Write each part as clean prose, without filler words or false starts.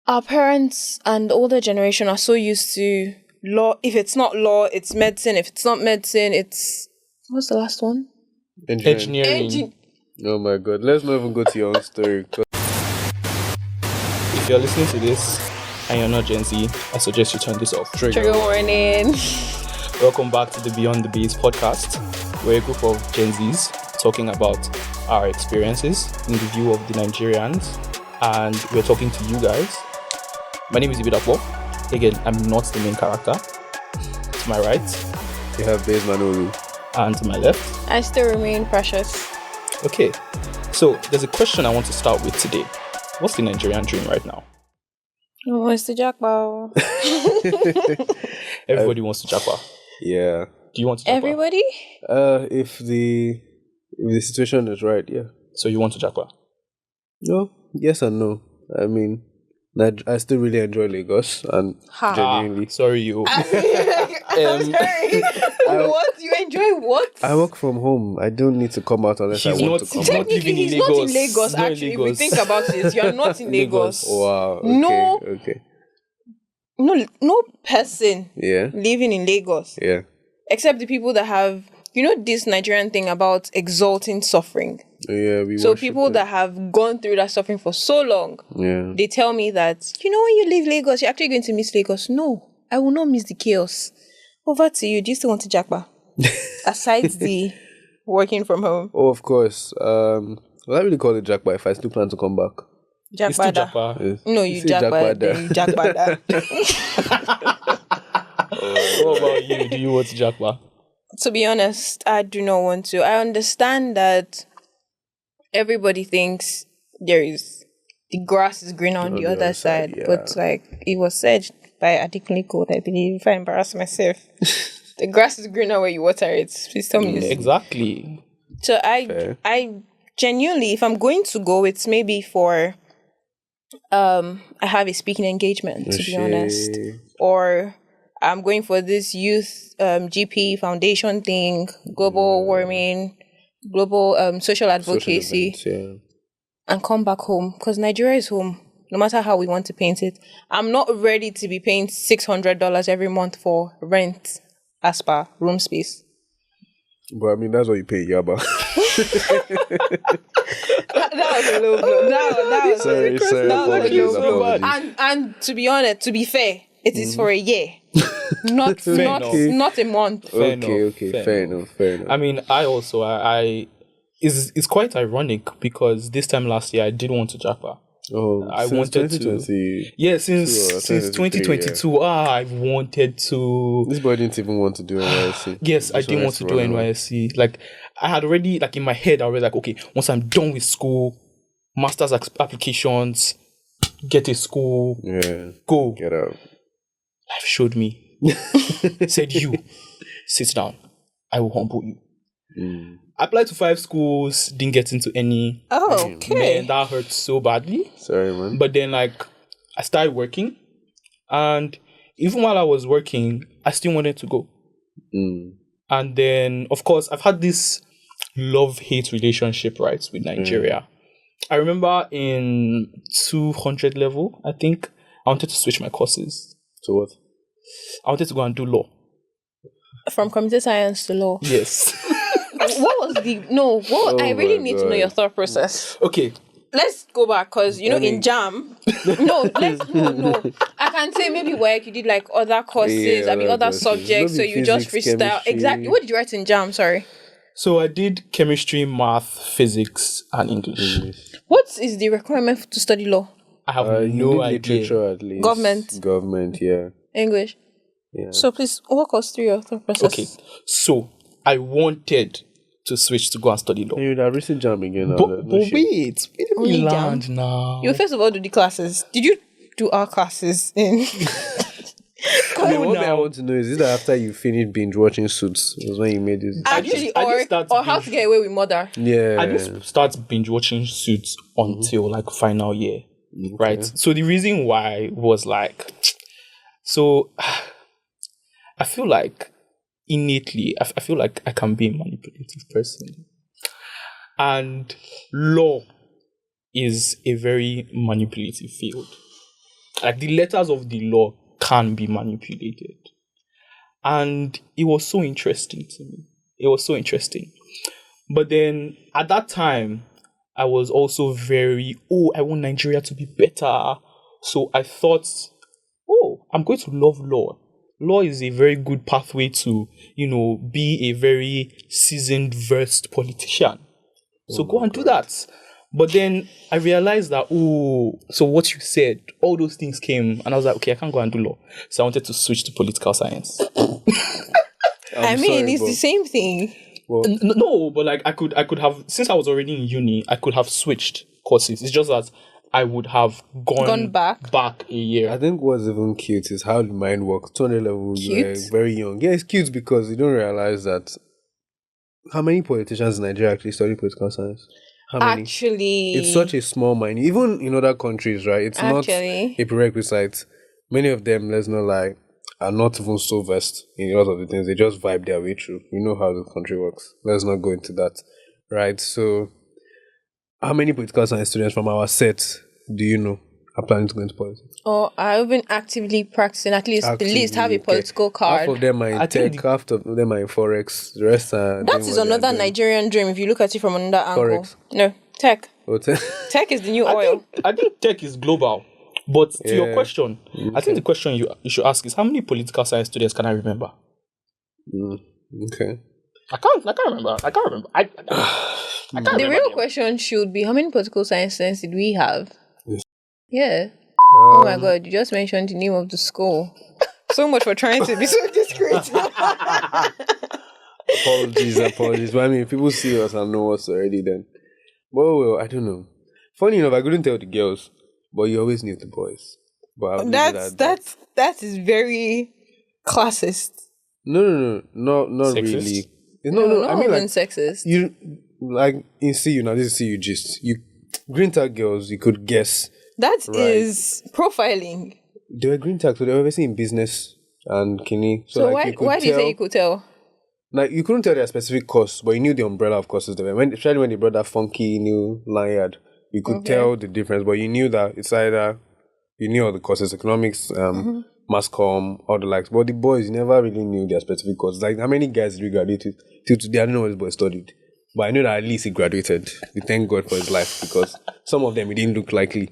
Our parents and the older generation are so used to law. If it's not law, it's medicine. If it's not medicine, it's... What's the last one? Engineering. Oh my God. Let's not even go to your own story. If you're listening to this and you're not Gen Z, I suggest you turn this off. Trigger warning. Welcome back to the Beyond the Base podcast. We're a group of Gen Zs talking about our experiences in the view of the Nigerians, and we're talking to you guys. My name is Ibidapo. Again, I'm not the main character. To my right, You have Base Manolu. and to my left. I still remain precious. Okay, so there's a question I want to start with today. What's the Nigerian dream right now? Oh, it's the Japa. Everybody wants to Japa. Yeah. Do you want to Japa? Everybody? If the situation is right, yeah. So you want to Japa? No, yes and no. I mean, I still really enjoy Lagos and Ha. genuinely. Sorry, you. I'm sorry. What? You enjoy what? I work from home. I don't need to come out unless He's I want not- to come he's out. not living in He's not in Lagos. Lagos, He's not in actually. If we Lagos. think about it, you're not in Lagos. Wow. Okay, No. Okay. No person Yeah. living in Lagos, Yeah. except the people that have, this Nigerian thing about exalting suffering. Yeah. We So worship people it. that have gone through that suffering for so long, Yeah. they tell me that, when you leave Lagos, you're actually going to miss Lagos. No, I will not miss the chaos. Over to you. Do you still want to Japa? Aside the working from home. Oh, of course. Well, I really call it Jackpot if I still plan to come back. It's still Jakbada. Japa. Yes. No, you say Jakbada. Jakbada. Then you Jakbada. What about you? Do you want to Japa? To be honest, I do not want to. I understand that everybody thinks the grass is greener on the other side. yeah. But like it was said by Adekunle Gold, I believe, if I embarrass myself, the grass is greener where you water it. Please tell me. Exactly. So Fair. I genuinely, if I'm going to go, it's maybe for I have a speaking engagement, to be honest, or I'm going for this youth GP foundation thing, global warming, global social advocacy, Social events, and come back home, because Nigeria is home. No matter how we want to paint it, I'm not ready to be paying $600 every month for rent as per room space. But I mean, that's what you pay Yaba. That was a low blow. That was Sorry. that was a Apologies. low blow. And to be honest, to be fair, it is for a year, not a month. Fair Okay. enough. Fair enough. I mean, it's quite ironic because this time last year I did want to Japa. Oh, I since wanted to. 2020, Yeah, since 2022. I wanted to. this boy didn't even want to do NYSC. Yes, I Just didn't want wanted to do run away. NYSC. Like, I had already, in my head, I was like, okay, once I'm done with school, master's applications, get a school, Yeah, go. get out. Life showed me. Said, you, sit down. I will humble you. I applied to 5 schools, didn't get into any. Oh, okay. Man, that hurt so badly. Sorry, man. But then, I started working. And even while I was working, I still wanted to go. And then, of course, I've had this love-hate relationship, right, with Nigeria. I remember in 200 level, I think, I wanted to switch my courses. So what? I wanted to go and do law. From computer science to law. Yes. What was I really my need to know God. your thought process. Okay. Let's go back, because in JAM, no. I can say maybe work, you did other courses, Yeah, other other courses. subjects, so Maybe you just physics, freestyle. chemistry. Exactly. What did you write in JAM? Sorry. So I did chemistry, math, physics, and English. What is the requirement to study law? I have You no need idea. literature at least. Government, yeah. English. Yeah. So please walk us through your thought process. Okay. So I wanted to switch to go and study law. You would have recent jam again. now, But no shit. wait, let me Only land now. You first of all do the classes. Did you do our classes in? I mean, one thing I now. want to know is that after you finished binge watching Suits, was when you made this. Actually, I did start or how binge- to get away with murder. Yeah. I didn't start binge watching Suits until final year, right? So the reason why was so I feel like innately, I feel like I can be a manipulative person, and law is a very manipulative field. like the letters of the law can be manipulated. And it was so interesting to me. It was so interesting. But then at that time, I was also I want Nigeria to be better. So I thought, I'm going to love law. Law is a very good pathway to, be a very seasoned, versed politician. So go and do that. But then I realized that, so what you said, all those things came, and I was like, okay, I can't go and do law. So I wanted to switch to political science. It's the same thing. Well, no, but like I could have, since I was already in uni, I could have switched courses. It's just that I would have gone back a year. I think what's even cute is how the mind works. 200 level, you're very young. Yeah, it's cute because you don't realize that. How many politicians in Nigeria actually study political science? How many? Actually, it's such a small mind. Even in other countries, right? It's not a prerequisite. Many of them, let's not lie, are not even so versed in a lot of the things. They just vibe their way through. We know how the country works. Let's not go into that, right? So, how many political science students from our set do you know are planning to go into politics? I've been actively practicing. At least have a political card. Half of them are in tech, half of them are in forex. The rest are. That is another Nigerian dream. If you look at it from another angle. Forex. No, tech. Tech? Tech is the new oil. I think tech is global. But to your question, I think the question you should ask is, how many political science students can I remember? Okay. I can't remember. The real question should be, how many political science students did we have? Yeah. Oh my God, you just mentioned the name of the school. So much for trying to be so discreet. Apologies. But I mean, people see us and know us already then. Well, I don't know. Funny enough, I couldn't tell the girls, but you always knew the boys. But that is very classist. No, not sexist? really. No, I mean, even like, sexist. you like in CU now. This is CU gist. You green tag girls, you could guess. That is profiling. They were green tag, so they were obviously in business and kidney. So like, why do you say you could tell? Like, you couldn't tell their specific course, but you knew the umbrella of courses they were. Especially when they brought that funky new lanyard, you could tell the difference. But you knew that it's either, you knew all the courses, economics, mass comm, all the likes. But the boys, you never really knew their specific courses. Like, how many guys did we graduate with? Till today, I don't know what this boy studied. But I know that at least he graduated. We thank God for his life, because some of them, he didn't look likely.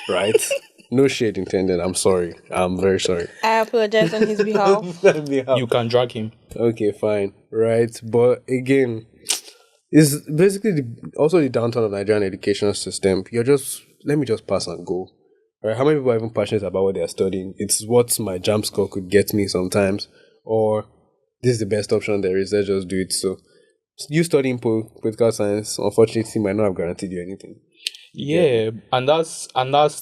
Right? No shade intended. I'm sorry. I'm very sorry. I apologize on his behalf. You can drag him. Okay, fine. Right. But again, it's basically also the downturn of Nigerian educational system. Let me just pass and go. Right? How many people are even passionate about what they are studying? It's what my jump score could get me sometimes. Or this is the best option there is. Let's just do it. So you studying political science, unfortunately, might not have guaranteed you anything. Yeah, and that's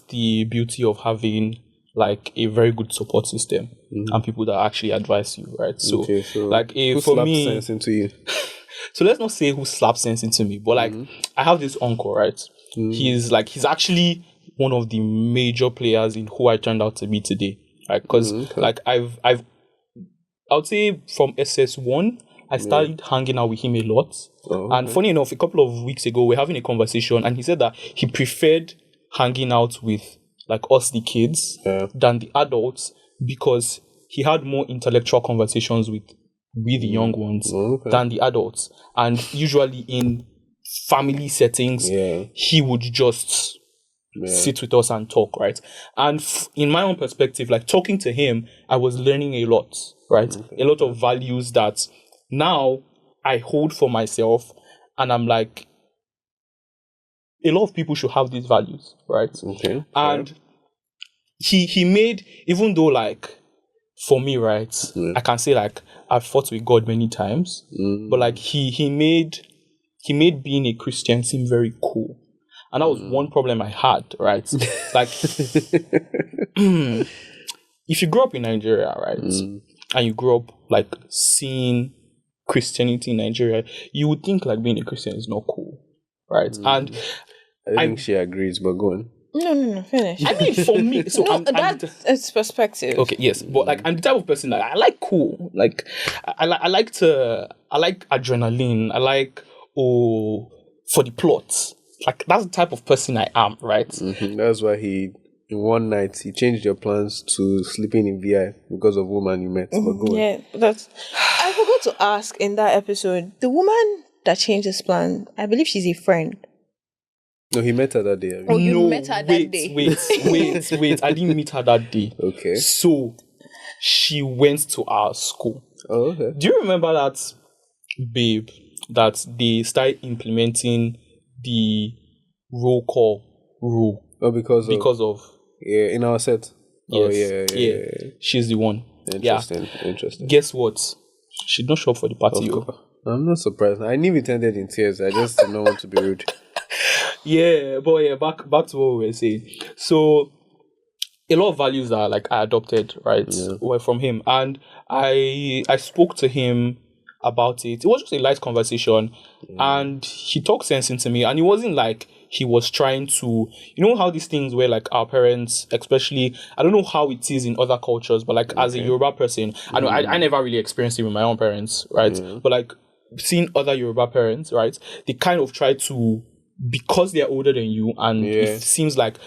the beauty of having like a very good support system and people that actually advise you, right? So, like, who for slapped me, sense into you? So let's not say who slapped sense into me, but like I have this uncle, right? He's actually one of the major players in who I turned out to be today, right? Because like I would say from SS1. I started hanging out with him a lot. And funny enough, a couple of weeks ago, we're having a conversation and he said that he preferred hanging out with like us, the kids, than the adults, because he had more intellectual conversations with the young ones than the adults. And usually in family settings, he would just sit with us and talk, right? And in my own perspective, like talking to him, I was learning a lot, right? A lot of values that now I hold for myself, and I'm like, a lot of people should have these values, right? Okay. And he made, even though like for me, right, I can say like I've fought with God many times, but like he made being a Christian seem very cool. And that was one problem I had, right? Like if you grow up in Nigeria, right, and you grow up like seeing Christianity in Nigeria, you would think like being a Christian is not cool, right? And I think she agrees, but go on. No, finish. I mean, for me, so it's perspective. Okay, yes, but like I'm the type of person that I like cool. Like I like adrenaline. I like for the plot. Like that's the type of person I am, right? That's why he in one night you changed your plans to sleeping in VI because of woman you met. But go on. Yeah, that's. I forgot to ask in that episode. The woman that changed his plan, I believe she's a friend. No, he met her that day. Oh, you met her that day. Wait. I didn't meet her that day. Okay. So she went to our school. Oh, okay. Do you remember that babe that they started implementing the roll call rule? Oh, because of yeah, in our set. yes, Oh, yeah. She's the one. Interesting. Guess what? She did not show up for the party. I'm not surprised. I knew it ended in tears. I just did not want to be rude. Yeah, but yeah, back to what we were saying. So a lot of values that like I adopted, right, were from him, and I spoke to him about it. It was just a light conversation, and he talked sense into me, and it wasn't like he was trying to, how these things where like our parents, especially, I don't know how it is in other cultures, but like as a Yoruba person, I know I never really experienced it with my own parents, right? But like seeing other Yoruba parents, right, they kind of try to, because they're older than you and it seems like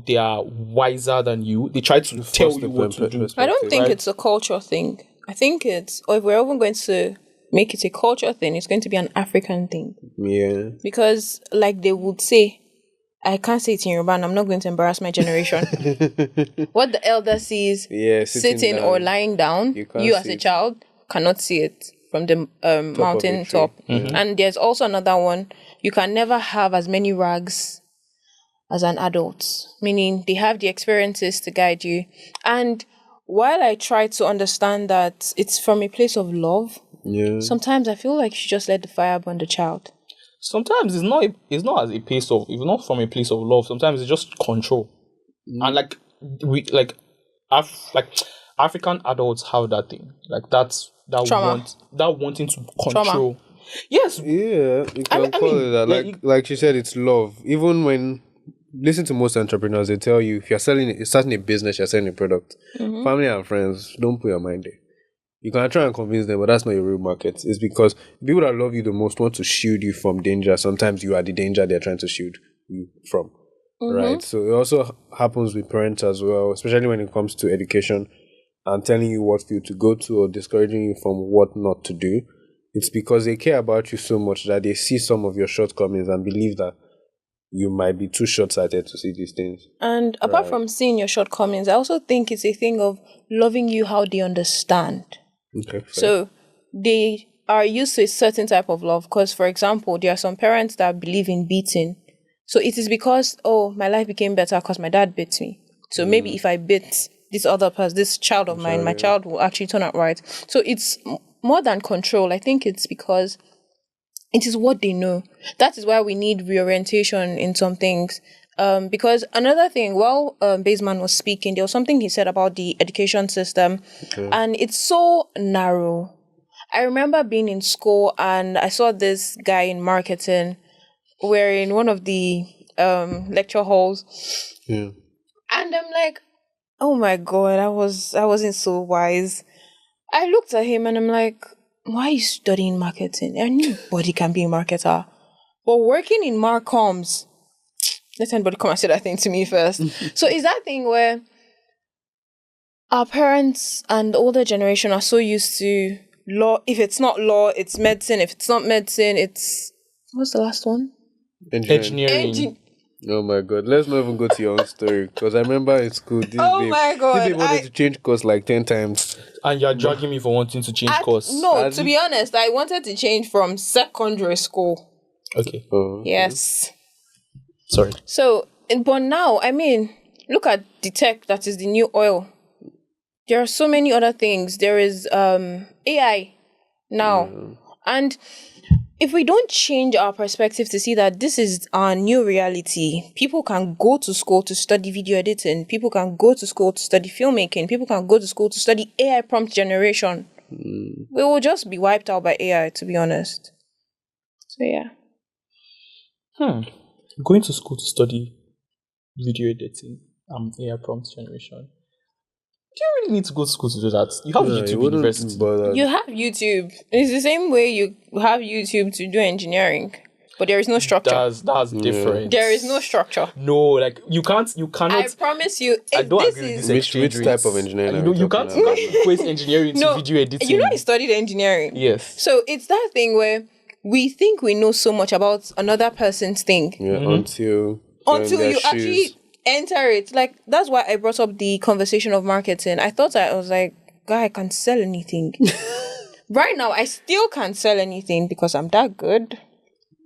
they are wiser than you, they try to tell you what to do. I don't think it's a culture thing. I think it's, or if we're even going to make it a culture thing, it's going to be an African thing. Yeah. Because like they would say, I can't say it in Yoruba and I'm not going to embarrass my generation. What the elder sees sitting or lying down, you as a child cannot see it from the mountain top. And there's also another one. You can never have as many rags as an adult, meaning they have the experiences to guide you. And while I try to understand that it's from a place of love, sometimes I feel like you should just let the fire burn the child. Sometimes it's not as a place of, it's not from a place of love. Sometimes it's just control. And like African adults have that thing, like that wanting to control. Trauma. Yes. Yeah, you can call it that. Like she said, it's love. Even when listen to most entrepreneurs, they tell you if you're starting a business, you're selling a product. Family and friends, don't put your mind there. You can try and convince them, but that's not your real market. It's because people that love you the most want to shield you from danger. Sometimes you are the danger they're trying to shield you from. Right? So it also happens with parents as well, especially when it comes to education and telling you what field to go to or discouraging you from what not to do. It's because they care about you so much that they see some of your shortcomings and believe that you might be too short-sighted to see these things. And apart from seeing your shortcomings, I also think it's a thing of loving you how they understand. Okay. Fair. So they are used to a certain type of love. Because, for example, there are some parents that believe in beating. So it is because, my life became better because my dad beat me. So maybe if I beat this other person, this child of mine, my child will actually turn out right. So it's more than control. I think it's because it is what they know. That is why we need reorientation in some things. Because another thing, while Baseman was speaking, there was something he said about the education system, and it's so narrow. I remember being in school and I saw this guy in marketing. We're in one of the lecture halls, and I'm like, oh my god, I wasn't so wise. I looked at him and I'm like, why are you studying marketing? Anybody can be a marketer. But working in Marcoms, let anybody come and say that thing to me first. So it's that thing where our parents and the older generation are so used to law. If it's not law, it's medicine. If it's not medicine, it's... What's the last one? Engineering. Oh my god, let's not even go to your own story, because I remember in school this my god, they wanted to change course like 10 times. And you're dragging me for wanting to change course. No, to be honest, I wanted to change from secondary school. Okay. Yes. Sorry. So, but now, I mean, look at the tech that is the new oil. There are so many other things. There is AI now. And if we don't change our perspective to see that this is our new reality, people can go to school to study video editing. People can go to school to study filmmaking. People can go to school to study AI prompt generation. We will just be wiped out by AI, to be honest. So, yeah. Going to school to study video editing and AI prompt generation. Do you really need to go to school to do that? You have YouTube University. You have YouTube. It's the same way you have YouTube to do engineering. But there is no structure. That's different. There is no structure. No, like you cannot. I promise you. I don't this agree with is this Which type of engineering? You can't equate engineering to video editing. You know, I studied engineering. Yes. So it's that thing where we think we know so much about another person's thing. Yeah, until you actually enter it. Like, that's why I brought up the conversation of marketing. I was like, guy, I can sell anything. Right now, I still can't sell anything because I'm that good.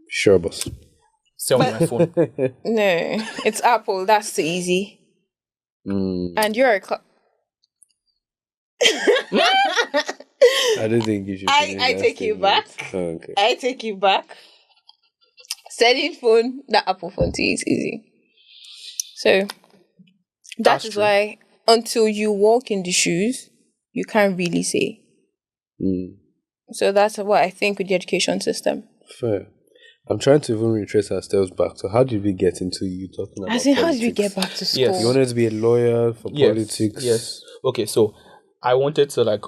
Sure, boss. Sell me my phone. No, it's Apple. That's too easy. And you're a I don't think you should. I take you back. Oh, okay. I take you back. Selling phone, that Apple phone too is easy. So that is true. Why until you walk in the shoes, you can't really say. So that's what I think with the education system. Fair. I'm trying to even retrace our steps back. So how did we get into you talking about politics? How did we get back to school? Yes. You wanted to be a lawyer for politics? Yes. Okay, so I wanted to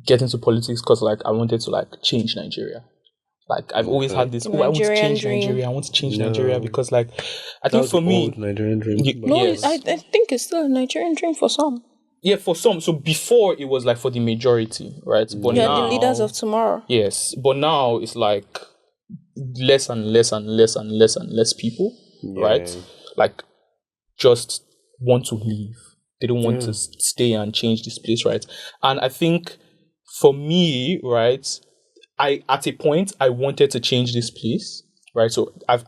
get into politics because I wanted to change Nigeria. I've always had this, I want to change Nigeria. I want to change Nigeria because I think for me... Nigerian dream. Yes. I think it's still a Nigerian dream for some. Yeah, for some. So before it was for the majority, right? But now, the leaders of tomorrow. Yes. But now it's less and less and less and less and less people, right? Just want to leave. They don't want to stay and change this place, right? And I think for me, right, at a point I wanted to change this place, right? So I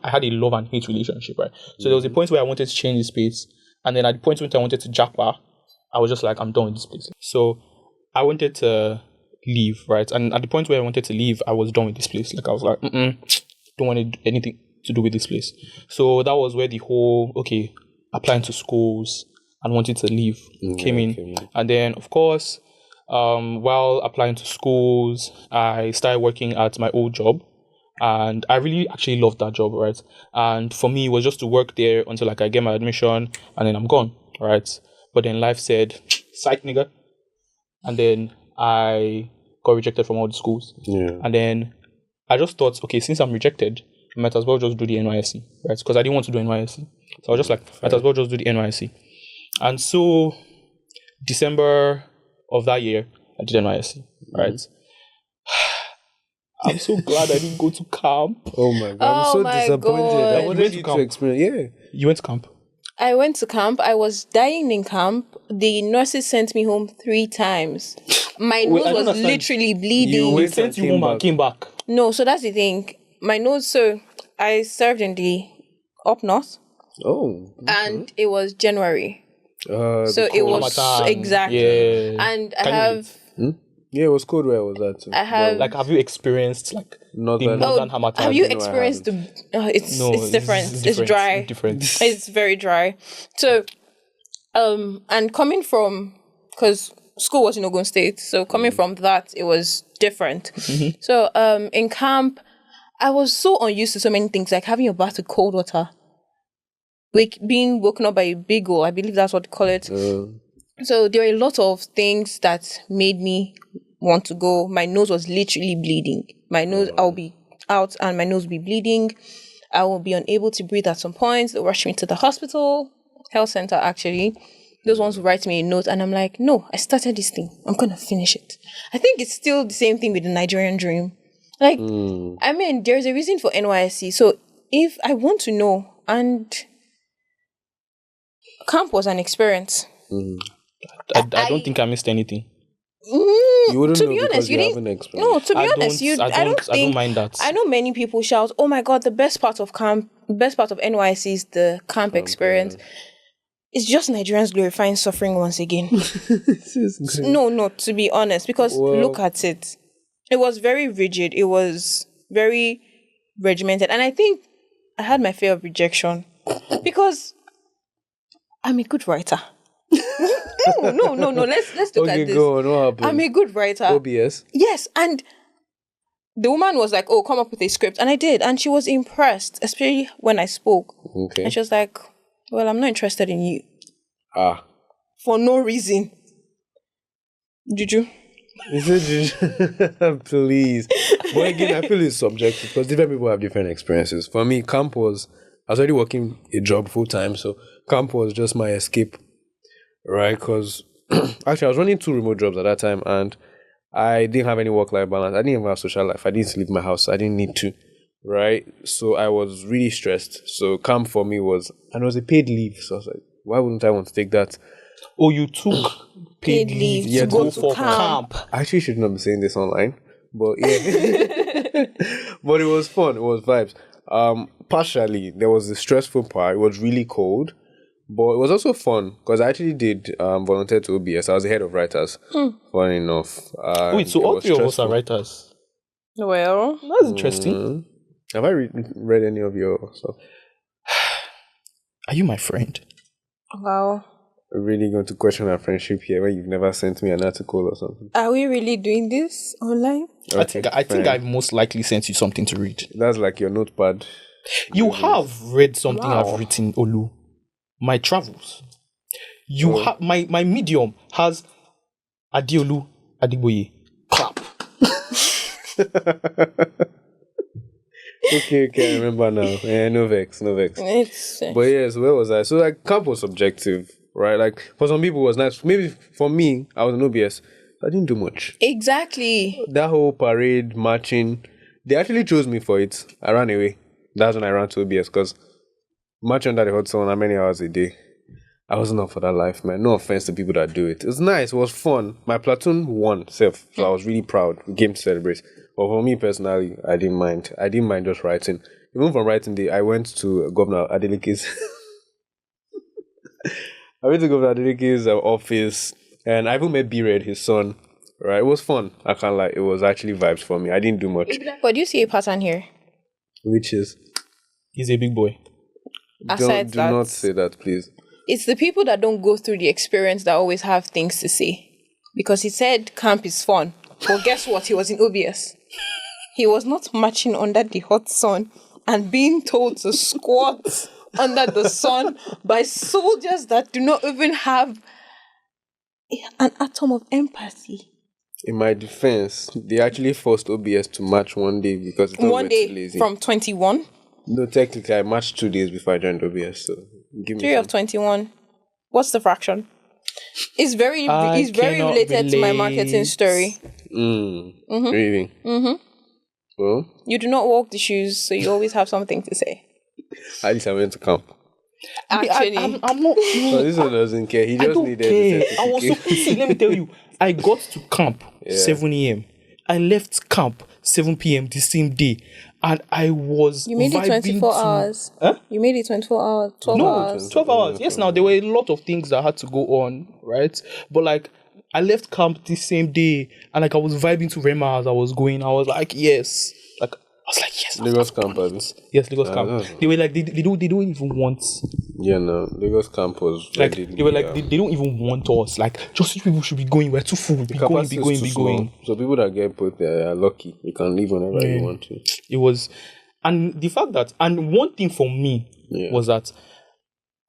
had a love and hate relationship, right? So there was a point where I wanted to change this place, and then at the point when I wanted to Japa, I was just I'm done with this place. So I wanted to leave, right? And at the point where I wanted to leave, I was done with this place. I was don't want anything to do with this place. So that was where the whole applying to schools and wanting to leave came in. And then of course, while applying to schools, I started working at my old job, and I really actually loved that job, right? And for me, it was just to work there until I get my admission, and then I'm gone, right? But then life said, psych nigga. And then I got rejected from all the schools. Yeah. And then I just thought, since I'm rejected, I might as well just do the NYSC, right? Because I didn't want to do NYSC. So I was just might as well just do the NYSC. And so December of that year, I did NYSC, right? I'm so glad I didn't go to camp. Oh my God, I'm so disappointed. I wanted you to experience. Yeah. You went to camp? I went to camp. I was dying in camp. The nurses sent me home 3 times. My nose was literally bleeding. They sent you home and came back? No, so that's the thing. My nose, so I served in the up north. Oh. Okay. And it was January. So it was exactly. Yeah. And I have... Yeah, it was cold where I was at. I have... have you experienced the northern Hamatan? Have you experienced it's different. It's dry. It's different. It's very dry. So, and coming from... Because school was in Ogun State. So coming from that, it was different. Mm-hmm. So in camp, I was so unused to so many things, like having a bath with cold water. Being woken up by a big hole, I believe that's what they call it. So there are a lot of things that made me want to go. My nose was literally bleeding. My nose, I'll be out and my nose will be bleeding. I will be unable to breathe at some points. They'll rush me to the hospital, health center actually. Those ones will write me a note and I'm like, no, I started this thing. I'm going to finish it. I think it's still the same thing with the Nigerian dream. I mean, there's a reason for NYSC. So if I want to know, and camp was an experience. I don't think I missed anything. You wouldn't to be honest, you didn't. No, to be honest, I don't mind that. I know many people shout, "Oh my God, the best part of camp, best part of NYSC is the camp experience." Yeah. It's just Nigerians glorifying suffering once again. No, to be honest, because look at it. It was very rigid. It was very regimented, and I think I had my fear of rejection because I'm a good writer. No. Let's look at this. Go on, what happened? I'm a good writer. OBS? Yes, and the woman was like, "Oh, come up with a script," and I did, and she was impressed, especially when I spoke. Okay. And she was like, "Well, I'm not interested in you." For no reason. Juju. Is it Juju? Please. But again, I feel it's subjective because different people have different experiences. For me, I was already working a job full time, so camp was just my escape, right? Because actually, I was running 2 remote jobs at that time, and I didn't have any work-life balance. I didn't even have social life. I didn't leave my house. I didn't need to, right? So I was really stressed. So camp for me was, and it was a paid leave. So I was like, why wouldn't I want to take that? Oh, you took paid leave to go for camp. I actually should not be saying this online, but yeah. But it was fun. It was vibes. Partially, there was the stressful part. It was really cold, but it was also fun because I actually did volunteer to OBS. I was the head of writers. Fun enough. Wait, so all 3 of us are writers? Well, that's interesting. Have I read any of your stuff? Are you my friend? Wow. We're really going to question our friendship here when you've never sent me an article or something. Are we really doing this online? Okay, I think I've most likely sent you something to read. That's like your notepad. You have read something I've written, Olu. My travels. You have my medium has Adiolu Adiboye. Clap. Okay, I remember now. Yeah, no vex. But yes, where was I? So like camp was subjective, right? Like for some people it was nice. Maybe for me, I was an OBS. I didn't do much. Exactly. That whole parade, marching, they actually chose me for it. I ran away. That's when I ran to OBS because marching under the hot sun, how many hours a day? I wasn't up for that life, man. No offense to people that do it. It was nice. It was fun. My platoon won, so I was really proud. We came to celebrate. But for me personally, I didn't mind. I didn't mind just writing. Even from writing day, I went to Governor Adeleke's. I went to Governor Adeleke's office, and I even met B-Red, his son. Right, it was fun. I can't lie. It was actually vibes for me. I didn't do much. But do you see a pattern here? Which is? He's a big boy. Do not say that, please. It's the people that don't go through the experience that always have things to say. Because he said camp is fun. But guess what? He was in OBS. He was not marching under the hot sun and being told to squat under the sun by soldiers that do not even have an atom of empathy. In my defense, they actually forced OBS to march one day because it was one day lazy. From 21? No, technically, I marched 2 days before I joined OBS. So give me 3 of 21. What's the fraction? It's very related to my marketing story. Really? Well, you do not walk the shoes, so you always have something to say. At least I went to camp. Actually, I'm not. So this one doesn't care. He just needed care. I was so see. Let me tell you, I got to camp 7 a.m. I left camp 7 p.m. the same day, and I was. You made it 24 hours. Huh? You made it 24 hours. 12 hours. 12 hours. Yes. Now there were a lot of things that had to go on, right? But like, I left camp the same day, and like I was vibing to Rema as I was going. I was like, yes. Like I was like, yes. Lagos camp, yes, Lagos camp. They were like, they don't even want. Yeah, no, Lagos camp was like they were like they don't even want us. Like just people should be going. We're too full. Be going. So people that get put there are lucky. You can leave whenever you want to. It was, and the fact that, and one thing for me was that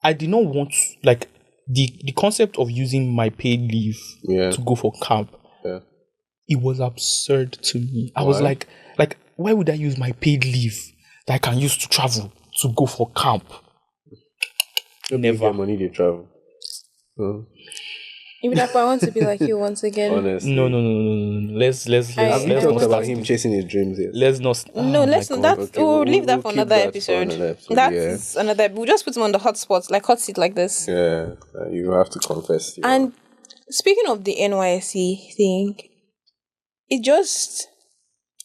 I did not want like the concept of using my paid leave to go for camp. Yeah. It was absurd to me. I was like, why would I use my paid leave that I can use to travel to go for camp? Never. Get money to travel. Even if I want to be like you once again. Honestly. No. Let's talk about him chasing his dreams. Yes. Let's not. Let's not. Okay, we'll leave that for another episode. That's another. We'll just put him on the hot spots, like hot seat, like this. Yeah, you have to confess. And speaking of the NYSC thing, it just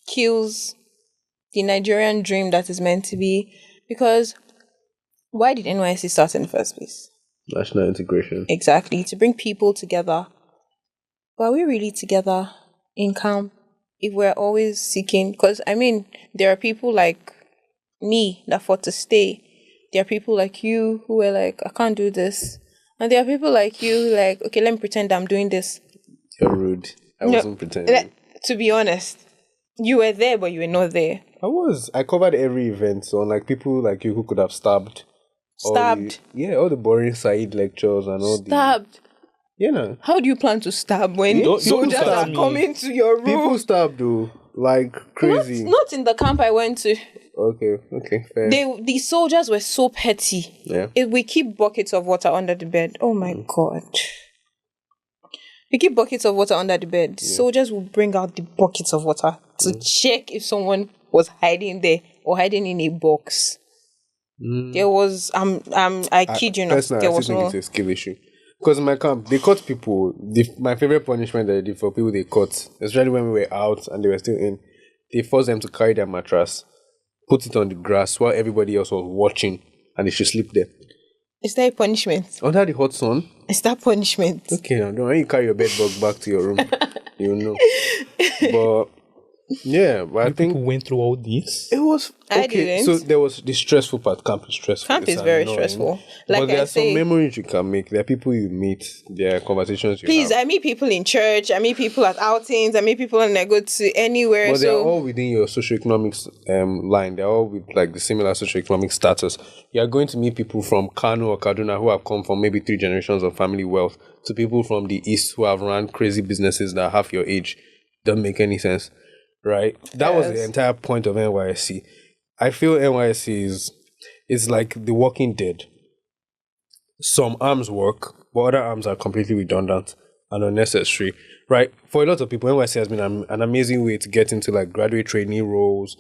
kills the Nigerian dream that is meant to be, because why did NYSC start in the first place? National integration. Exactly, to bring people together. But are we really together in camp if we're always seeking? Because, I mean, there are people like me that fought to stay. There are people like you who were like, I can't do this. And there are people like you who like, okay, let me pretend I'm doing this. You're rude. I wasn't pretending. To be honest, you were there, but you were not there. I was. I covered every event. So, like, people like you who could have stabbed. All the boring side lectures and all Stabbed? Yeah. How do you plan to stab when soldiers are coming to your room? People stabbed, though. like crazy. Not in the camp I went to. Okay, fair. The soldiers were so petty. Yeah. We keep buckets of water under the bed. Oh my God. We keep buckets of water under the bed. Yeah. Soldiers will bring out the buckets of water to check if someone was hiding there or hiding in a box. There was I kid you not. Personally, I still think it's a skill issue. Because in my camp, they caught people. My favorite punishment that they did for people they caught, especially when we were out and they were still in, they forced them to carry their mattress, put it on the grass while everybody else was watching, and they should sleep there. Is that a punishment? Under the hot sun? Is that punishment? Okay, now don't you carry your bed bug back to your room. You know. But yeah, but I think people went through all this. It was okay. I didn't. So there was the stressful part. Camp is stressful. Camp is very stressful. Like but there are some memories you can make. There are people you meet. There are conversations you have. I meet people in church. I meet people at outings. I meet people when I go to anywhere. But they're all within your socioeconomic line. They're all with like the similar socioeconomic status. You are going to meet people from Kano or Kaduna who have come from maybe 3 generations of family wealth to people from the East who have run crazy businesses that are half your age. Doesn't make any sense. Right? That was the entire point of NYSC. I feel NYSC is like The Walking Dead. Some arms work, but other arms are completely redundant and unnecessary. Right? For a lot of people, NYSC has been an amazing way to get into like graduate trainee roles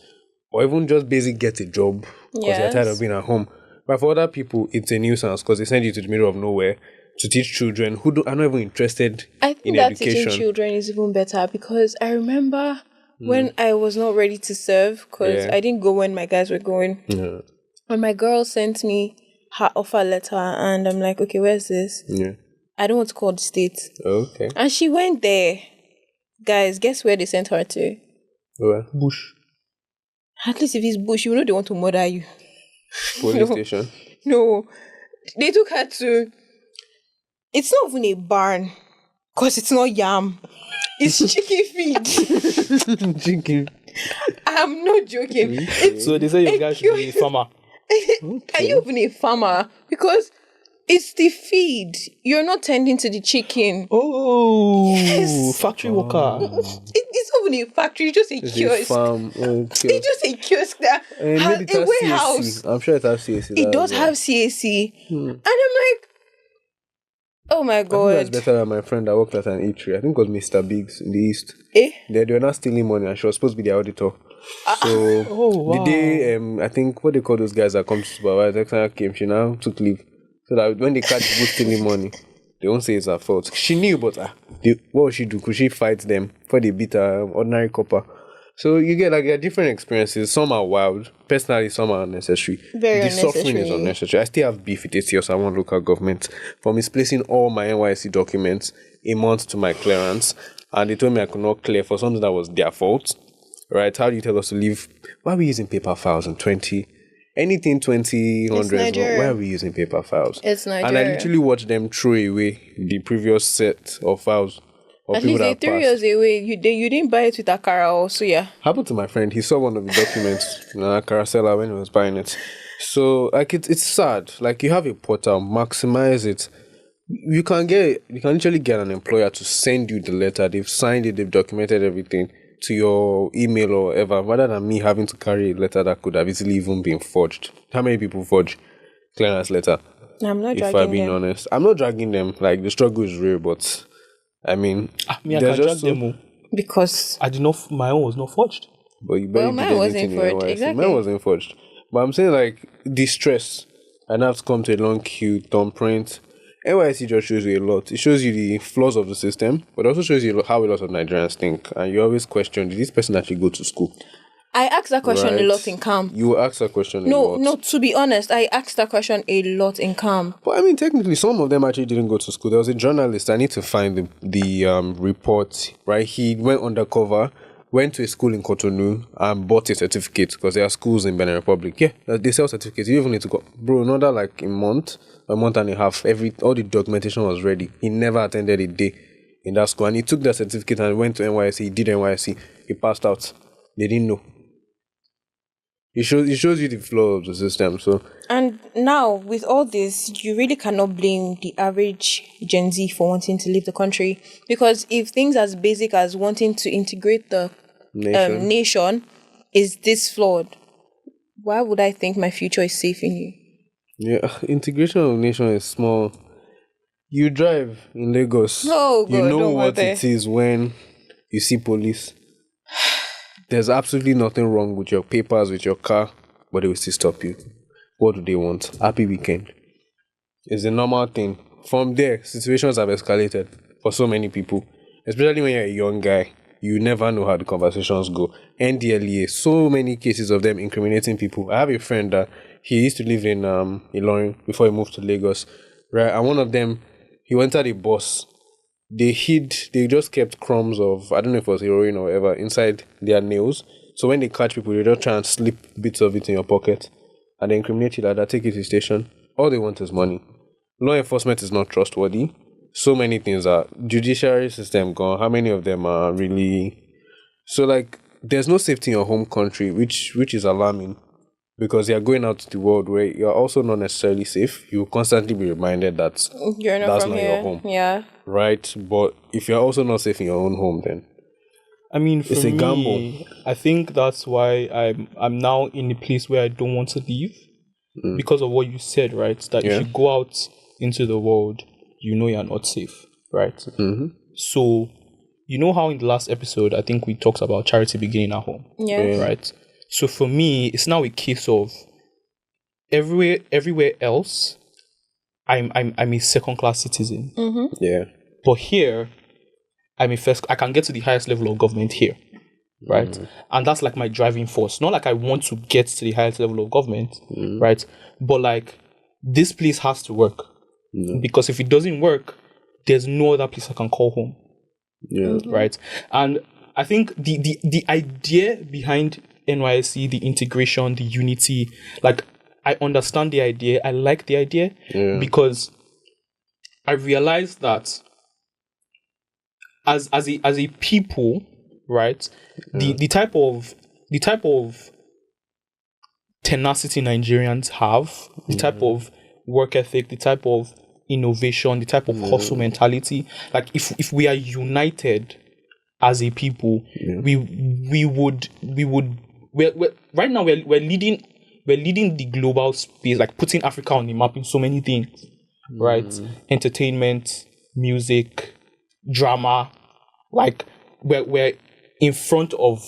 or even just basic get a job because they're tired of being at home. But for other people, it's a nuisance because they send you to the middle of nowhere to teach children who are not even interested in education. I think that teaching children is even better because I remember when I was not ready to serve, because I didn't go when my guys were going. Yeah. And my girl sent me her offer letter, and I'm like, okay, where's this? Yeah. I don't want to call the state. Okay. And she went there. Guys, guess where they sent her to? Where? Bush. At least if it's bush, you know they want to murder you. Police station? No. They took her to... It's not even a barn, because it's not yam. It's chicken feed. Chicken. I'm not joking. So they say your guy should be a farmer. Are you even a farmer? Because it's the feed. You're not tending to the chicken. Oh, yes. Factory worker. It's not even a factory. It's just a kiosk. It's just a kiosk that has a warehouse. CAC. I'm sure it has CAC. It does have CAC. And I'm like, oh my God. I think that's better than my friend that worked at an eatery. I think it was Mr. Biggs in the East. They were not stealing money and she was supposed to be the auditor. So the day, I think, what they call those guys that come to supervise, next came, she now took leave. So that when they catch people stealing money, they won't say it's her fault. She knew, but what would she do? Could she fight them for the beat ordinary copper? So you get like different experiences. Some are wild. Personally, some are unnecessary. Very the unnecessary. Suffering is unnecessary. I still have beef with ATS. I want local government for misplacing all my NYSC documents a month to my clearance. And they told me I could not clear for something that was their fault. Right? How do you tell us to leave? Why are we using paper files in 20? Anything 2000s, why are we using paper files? It's Nigeria. And I literally watched them throw away the previous set of files. At least they threw yours away. You didn't buy it with Akara also, yeah. Happened to my friend. He saw one of the documents in an Akara seller when he was buying it. So, like, it's sad. Like, you have a portal, maximize it. You can literally get an employer to send you the letter. They've signed it, they've documented everything to your email or whatever, rather than me having to carry a letter that could have easily even been forged. How many people forge clearance letter? I'm not dragging them. If I'm being honest. I'm not dragging them. Like, the struggle is real, but I mean, I can't drag them because I did not. My own was not forged. But you better mine wasn't forged. Exactly. Mine wasn't forged. But I'm saying like the stress and have to come to a long queue, thumbprint. NYSC just shows you a lot. It shows you the flaws of the system, but also shows you how a lot of Nigerians think. And you always question: did this person actually go to school? I asked that question a lot in camp. You asked that question a lot. No, to be honest, I asked that question a lot in camp. But I mean, technically, some of them actually didn't go to school. There was a journalist, I need to find the report, right? He went undercover, went to a school in Cotonou and bought a certificate because there are schools in Benin Republic. Yeah, they sell certificates. You even need to go. Bro, another like a month and a half, all the documentation was ready. He never attended a day in that school. And he took that certificate and went to NYSC. He did NYSC. He passed out. They didn't know. It shows you the flaw of the system. So, and now with all this, you really cannot blame the average Gen Z for wanting to leave the country, because if things as basic as wanting to integrate the nation is this flawed, why would I think my future is safe in you? Yeah, integration of nation is small. You drive in Lagos. Oh, you God, know don't go what there. it is when you see police. There's absolutely nothing wrong with your papers, with your car, but they will still stop you. What do they want? Happy weekend. It's a normal thing. From there, situations have escalated for so many people, especially when you're a young guy. You never know how the conversations go. NDLEA, so many cases of them incriminating people. I have a friend that he used to live in Ilorin before he moved to Lagos, right? And one of them, he entered a bus. They just kept crumbs of, I don't know if it was heroin or whatever, inside their nails. So when they catch people, they just try and slip bits of it in your pocket and they incriminate you like that, take you to the station. All they want is money. Law enforcement is not trustworthy. So many things are. Judiciary system gone. How many of them are really... So, like, there's no safety in your home country, which is alarming. Because you're going out to the world where you're also not necessarily safe. You'll constantly be reminded that You're not that's from not here. your home. Yeah. Right? But if you're also not safe in your own home, then I mean, for it's a me, gamble. I think that's why I'm now in a place where I don't want to leave because of what you said, right? That if you go out into the world, you know you're not safe, right? Mm-hmm. So, you know how in the last episode, I think we talked about charity beginning at home, Yes. right? So for me, it's now a case of everywhere else, I'm a second class citizen. Mm-hmm. Yeah. But here, I can get to the highest level of government here, right? And that's like my driving force. Not like I want to get to the highest level of government, right? But like, this place has to work. Because if it doesn't work, there's no other place I can call home. Yeah. Right? And I think the idea behind NYSC, the integration, the unity, like, I understand the idea. I like the idea because I realized that as a people, right? The type of tenacity Nigerians have, the type of work ethic, the type of innovation, the type of hustle mentality. Like, if we are united as a people, we would we're right now we're leading the global space, like putting Africa on the map in so many things, right? Entertainment, music, drama, like we're in front of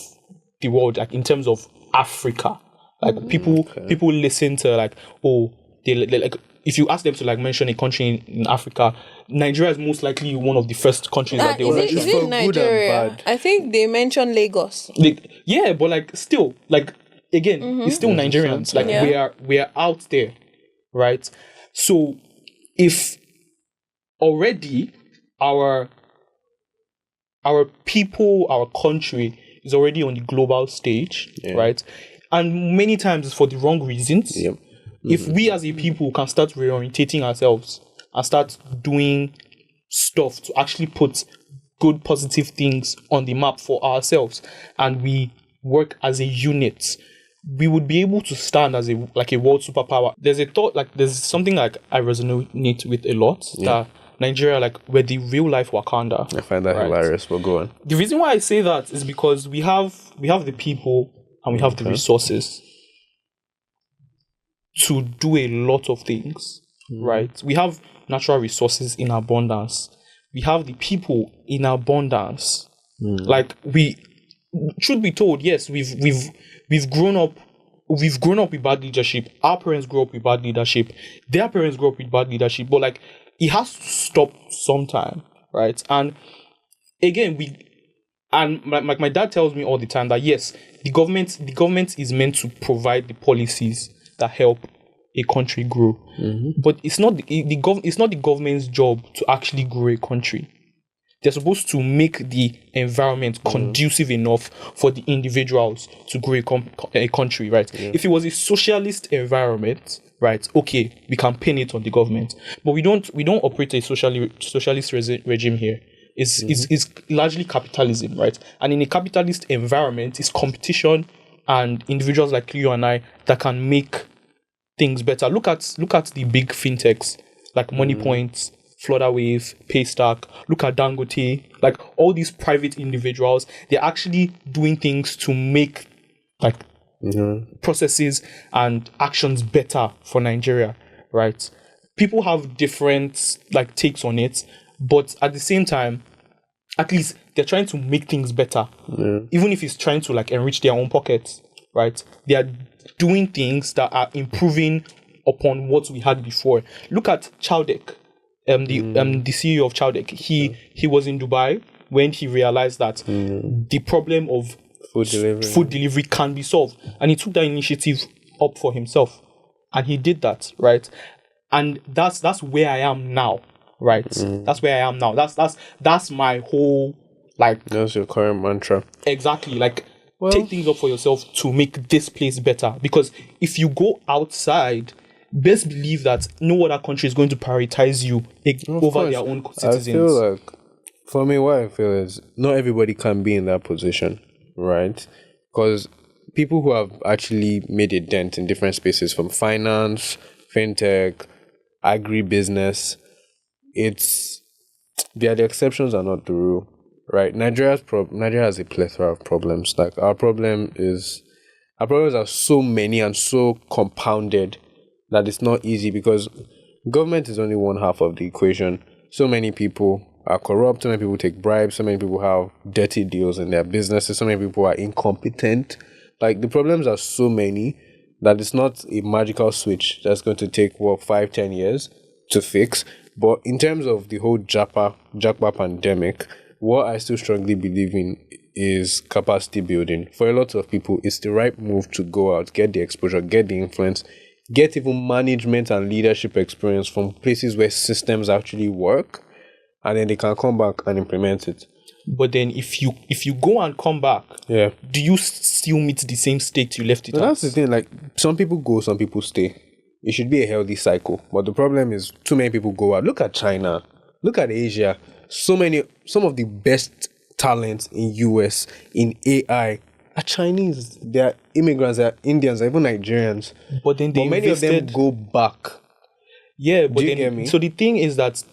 the world, like in terms of Africa. Like people listen to like, oh, they like, if you ask them to like mention a country in Africa, Nigeria is most likely one of the first countries that they will mention. Is it Nigeria? I think they mentioned Lagos. Like, yeah, but like still, like again, it's still Nigerians. Like we are out there, right? So if already our people, our country is already on the global stage, right? And many times it's for the wrong reasons. Yep. If we as a people can start reorientating ourselves and start doing stuff to actually put good, positive things on the map for ourselves, and we work as a unit, we would be able to stand as a world superpower. There's something like I resonate with a lot, that Nigeria, like, we're the real life Wakanda. I find that hilarious, but go on. The reason why I say that is because we have the people and we have the resources to do a lot of things, right? We have natural resources in abundance. We have the people in abundance. Like, we should be told, yes, we've grown up with bad leadership. Our parents grew up with bad leadership. Their parents grew up with bad leadership. But like, it has to stop sometime, right? And again, my dad tells me all the time that yes, the government is meant to provide the policies that help a country grow, but it's not the government's job to actually grow a country. They're supposed to make the environment conducive enough for the individuals to grow a country, right? If it was a socialist environment, right, okay, we can pin it on the government, but we don't operate a socialist regime here. It's largely capitalism, right? And in a capitalist environment, it's competition and individuals like you and I that can make things better. Look at the big fintechs like Money Point, Flutterwave, Paystack, look at Dangote, like all these private individuals, they're actually doing things to make like processes and actions better for Nigeria, right? People have different like takes on it, but at the same time, at least they're trying to make things better. Even if it's trying to like enrich their own pockets, right? They are doing things that are improving upon what we had before. Look at Chowdek, the CEO of Chowdek. He was in Dubai when he realized that the problem of food delivery can be solved, and he took that initiative up for himself, and he did that, right? And that's where I am now, right? That's where I am now. That's my whole like. That's your current mantra. Exactly, like take things up for yourself to make this place better. Because if you go outside, best believe that no other country is going to prioritize you over their own citizens. I feel like, for me, what I feel is not everybody can be in that position, right? Because people who have actually made a dent in different spaces, from finance, fintech, agribusiness, they are the exceptions are not the rule, right? Nigeria has a plethora of problems. Like our problems are so many and so compounded that it's not easy, because government is only one half of the equation. So many people are corrupt, so many people take bribes, so many people have dirty deals in their businesses, so many people are incompetent. Like the problems are so many that it's not a magical switch that's going to take 5-10 years to fix. But in terms of the whole Japa pandemic, what I still strongly believe in is capacity building. For a lot of people, it's the right move to go out, get the exposure, get the influence, get even management and leadership experience from places where systems actually work, and then they can come back and implement it. But then if you go and come back, do you still meet the same state you left it at? That's the thing, like some people go, some people stay. It should be a healthy cycle. But the problem is too many people go out. Look at China. Look at Asia. Some of the best talents in US, in AI, are Chinese. They are immigrants, they are Indians, they are even Nigerians. But then many of them go back. Yeah, but do you get me? So the thing is that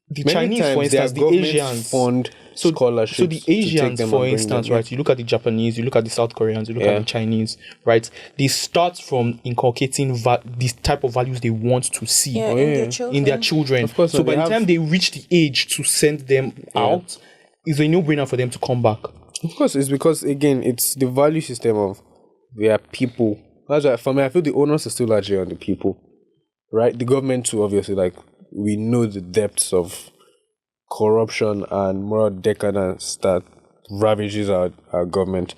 the Chinese, for instance, the Asians fund scholarships. So the Asians, for instance, right? You look at the Japanese, you look at the South Koreans, you look at the Chinese, right? They start from inculcating this type of values they want to see in their children. Of course, so by the time they reach the age to send them out, it's a no-brainer for them to come back. Of course, it's because, again, it's the value system of their people. That's why, for me, I feel the onus is still largely on the people, right? The government too, obviously, like, we know the depths of corruption and moral decadence that ravages our government,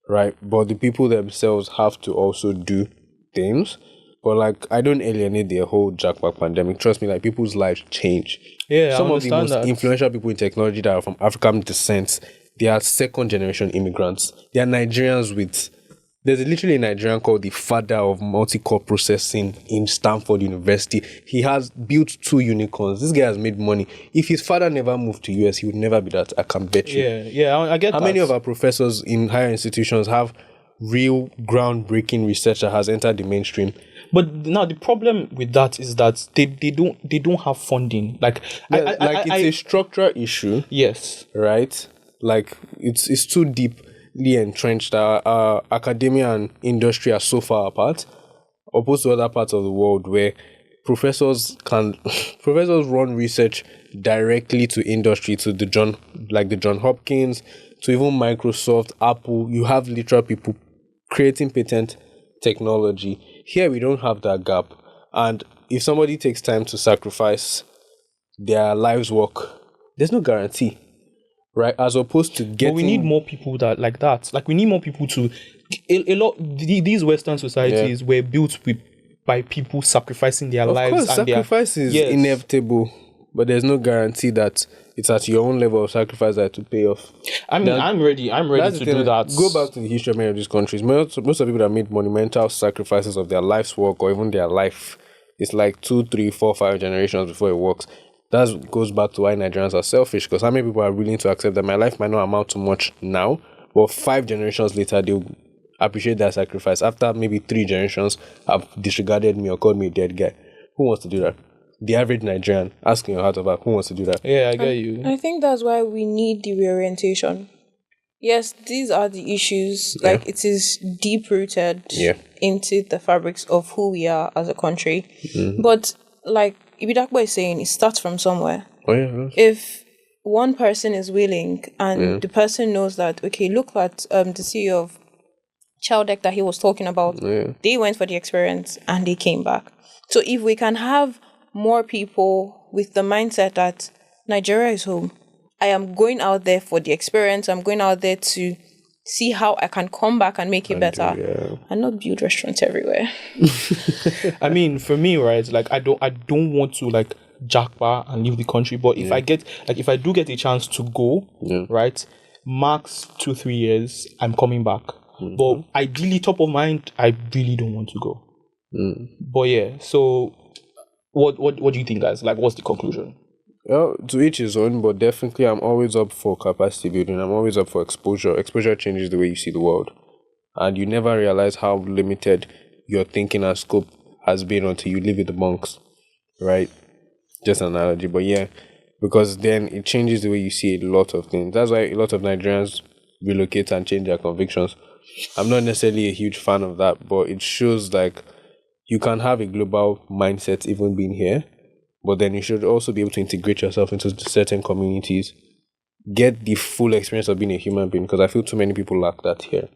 right? But the people themselves have to also do things. But like, I don't alienate the whole jackpot pandemic. Trust me, like, people's lives change. Yeah, some of the most influential people in technology that are from African descent, they are second generation immigrants. They are Nigerians with. There's literally a Nigerian called the father of multi-core processing in Stanford University. He has built 2 unicorns. This guy has made money. If his father never moved to US, he would never be that. I can bet you. Yeah, I get How many of our professors in higher institutions have real groundbreaking research that has entered the mainstream? But now the problem with that is that they don't have funding. Like, it's a structural issue. Yes. Right? Like, it's too deeply entrenched. Our academia and industry are so far apart, opposed to other parts of the world where professors run research directly to industry, to the John Hopkins, to even Microsoft, Apple. You have literal people creating patent technology. Here we don't have that gap. And if somebody takes time to sacrifice their life's work, there's no guarantee. Right, as opposed to getting. But we need more people like that. Like, we need more people to. These Western societies were built by people sacrificing their lives. Of course, sacrifice is inevitable, but there's no guarantee that it's at your own level of sacrifice that to pay off. I'm ready to do that. Go back to the history of many of these countries. Most of the people that made monumental sacrifices of their life's work or even their life, it's like 2, 3, 4, 5 generations before it works. That goes back to why Nigerians are selfish, because how many people are willing to accept that my life might not amount to much now, but 5 generations later, they'll appreciate that sacrifice. After maybe 3 generations have disregarded me or called me a dead guy. Who wants to do that? the average Nigerian, asking your heart of heart, who wants to do that? Yeah, I get you. I think that's why we need the reorientation. Yes, these are the issues. Like, it is deep rooted into the fabrics of who we are as a country. But like Ibidakbo is saying, it starts from somewhere. Oh yeah. If one person is willing and the person knows that, okay, look at the CEO of Childec that he was talking about. They went for the experience and they came back. So if we can have more people with the mindset that Nigeria is home, I am going out there for the experience. I'm going out there to see how I can come back and make it better, and not build restaurants everywhere. I mean, for me, right? Like, I don't want to like Japa and leave the country. But if if I do get a chance to go, right, max 2-3 years, I'm coming back. But ideally, top of mind, I really don't want to go. But yeah, so what do you think, guys? Like, what's the conclusion? Well, to each his own, but definitely I'm always up for capacity building. I'm always up for exposure. Exposure changes the way you see the world. And you never realize how limited your thinking and scope has been until you live with the monks, right? Just an analogy, but yeah, because then it changes the way you see a lot of things. That's why a lot of Nigerians relocate and change their convictions. I'm not necessarily a huge fan of that, but it shows like you can have a global mindset even being here, but then you should also be able to integrate yourself into certain communities, get the full experience of being a human being, because I feel too many people lack that here,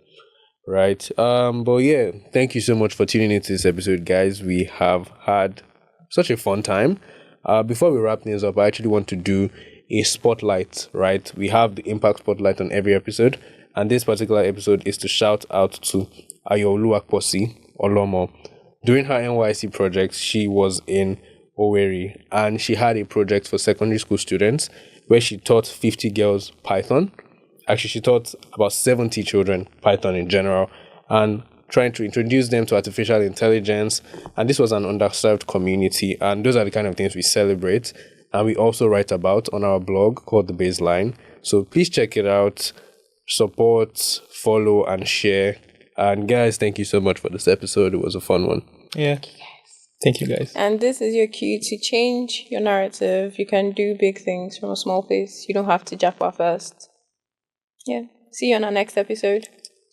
right? But yeah, thank you so much for tuning into this episode, guys. We have had such a fun time. Before we wrap things up, I actually want to do a spotlight, right? We have the impact spotlight on every episode, and this particular episode is to shout out to Ayoluwakposi Olomo. During her NYSC project, she was in Owerri, and she had a project for secondary school students where she taught 50 girls Python. Actually, she taught about 70 children Python in general, and trying to introduce them to artificial intelligence. And this was an underserved community, and those are the kind of things we celebrate and we also write about on our blog called The Baseline. So please check it out, support, follow, and share. And guys, thank you so much for this episode. It was a fun one. Yeah. Thank you, guys. And this is your cue to change your narrative. You can do big things from a small place. You don't have to Japa first. Yeah. See you on our next episode.